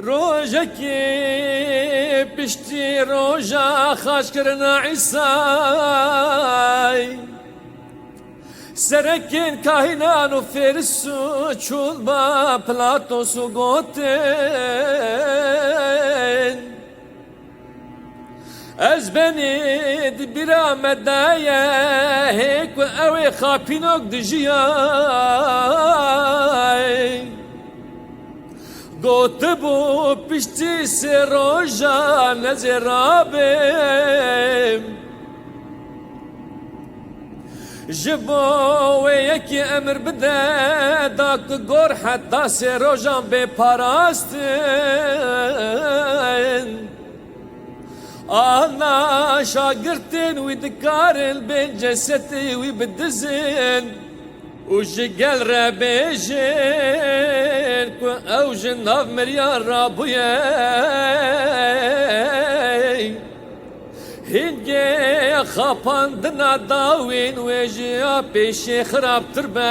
روجکی پشتی روژا خاش کرنا عیسای سرکین کاهنان و فرس و چون با پلاتوس و گوتن از بنید برا مدایا هیک و اوی خاپینوک دجیای گوت بو پشتی سی روژا نزرابم جبو یکی امر بده داک گور حتی سی روژان بی پاراستن آنا شاگرتن وی دکارن بین جسدی وی بدزن وجقل ربيجين او جناف مريان رابويا هنجي خابان دنا داوين ويجي بيشي خراب ترباي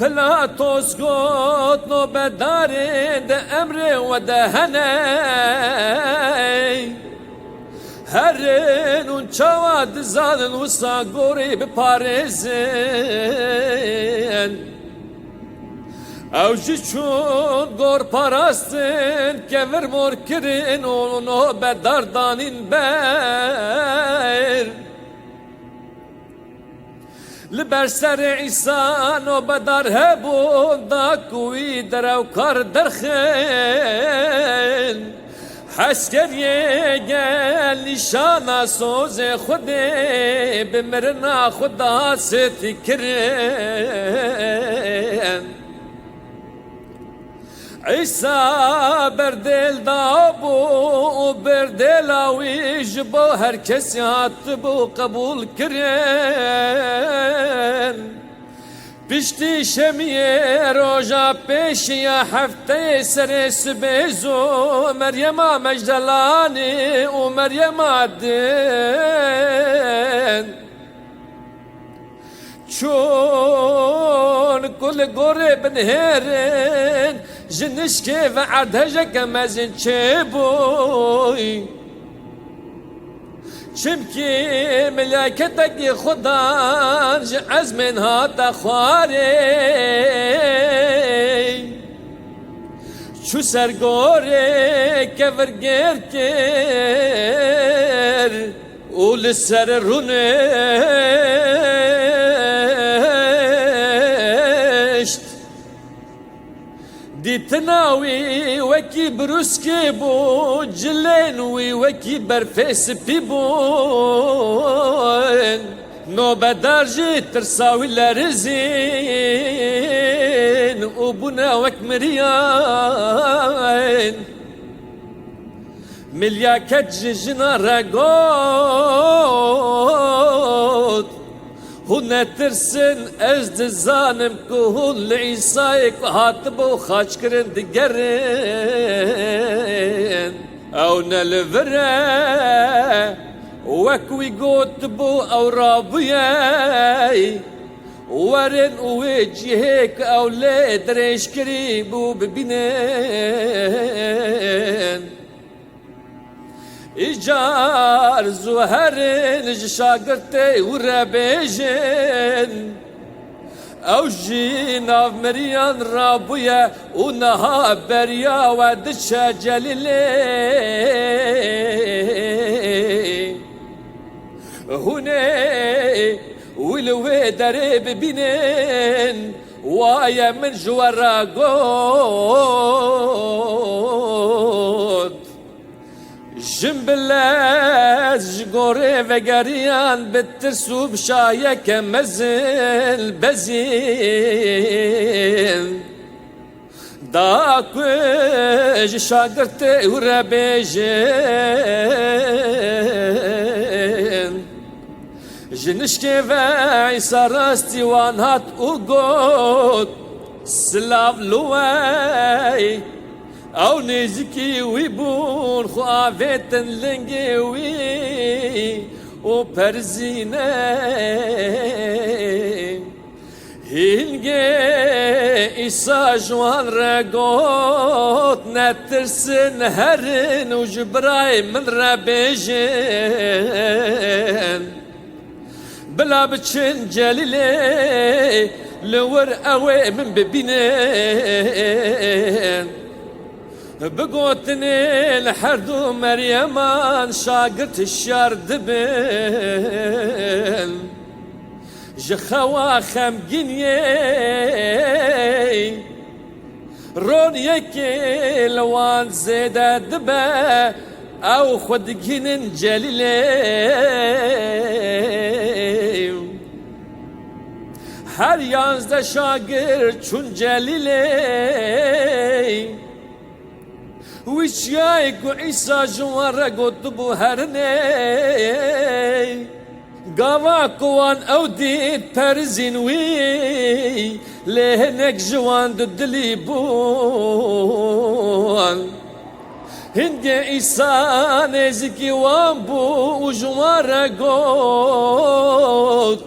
بلاتوس قوت نو بدارين ده امر ودهني هرن اون چواد زادن و ساگوری بپارزن او جی چون گور پاراستن که ورمور کرن اونو بداردانین بر لبر سر عیسان و بدار هبون دا کوی درو کار درخن حسکر یه گل نشانا سوز خودی بمرنا خدا ستی کرن عیسا بردل دابو و بردل آویج بو هر کسی هات بو قبول کرن پشتی شمیه روژا پیشی هفته سر سبیزو مریم مجدلانی و مریم دن چون کل گوره بنهرن جنشکه و عدهجک مزین چه بوی چمکی ملاکتک خدا از منها تخواره چو سرگوره که ورگر کر اول سر رونشت دیتناوی وکی بروسکی بو جلینوی وکی برفیس پی بون نو بدارجی ترساوی لرزین و بونا وک مریان ملیاکت جنا رگود هون ترسن از دزانم که هون لعیسای که هاتبو خاچ کرن دگرن او نلوره وكوي قوت بو او رابياي ورن وجهك او لدريش كريبو ببنان إيجار زهرن شاقرتي ورابيجن او جينا مريان رابويا ونها بريا ودشا جليلي هوني ولوي درب بينين وايا من جوارا قود جنبلاز جغوري وغاريان بترسو بشايا كمزل بزين داكوش شاقرتي ورابيجين جنشكي وعيسى راستي وانهات وقود سلاف لواي او نزكي ويبون خوافيتن لنجوي و پرزینه هنگه ایسا جوان رگوت نترسن هرن و جبرای من را بیجن بلا بچن جلیله لور اوه من ببینن بگوتنی لحر دو مریمان شاگرت الشار دبن جخوا خمگینی رون یکی لوان زیده دبه او خودگینن جلیله هر یانزده شاگرد چون جلیله وشیای کو عیسا جوان را گوتبو هرنه گاوا کوان او دید پرزین وی لهنک جوان دو دلی بون هنگ عیسا نزکی وان بو و جوان را گوت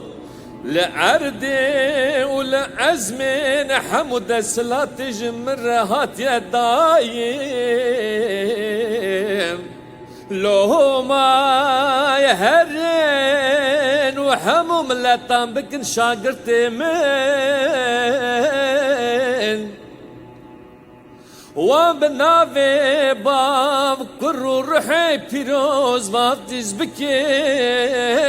لعرده ولعزمين حمد سلات جمرهات يا دايم لو ما يهرن وحموم لطان بكن شاقرت من وبنافي باب كرو روحي بيروز فافتيز بكين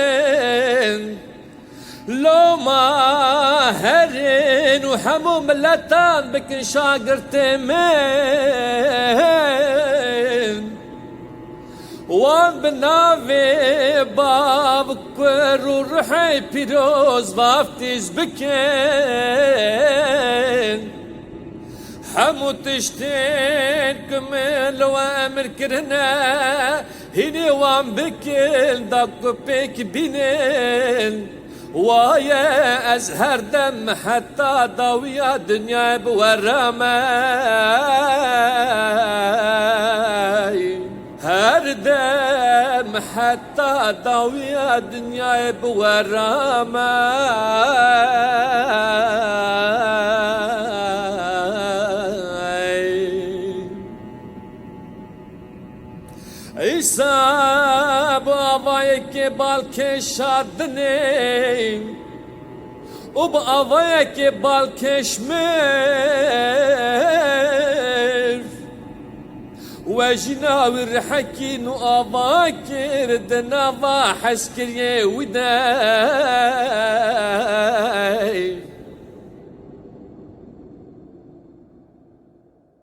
لو ما هرن وحمو ملتان بكن شاقرت من وان بنافي باب كور وروحي بيروز وافتيز بكن حمو تشتين كمل وامر كرنا هني وان بكل داكو بيك بينن ويا أزهر دم حتى ضويا دنيا بورماي هر دم حتى ضويا دنيا بورماي عيسى بابايك بالك شادني وبابايك بالك شمر وجناوي الرحكين واباكر دنافا حسكريه ودا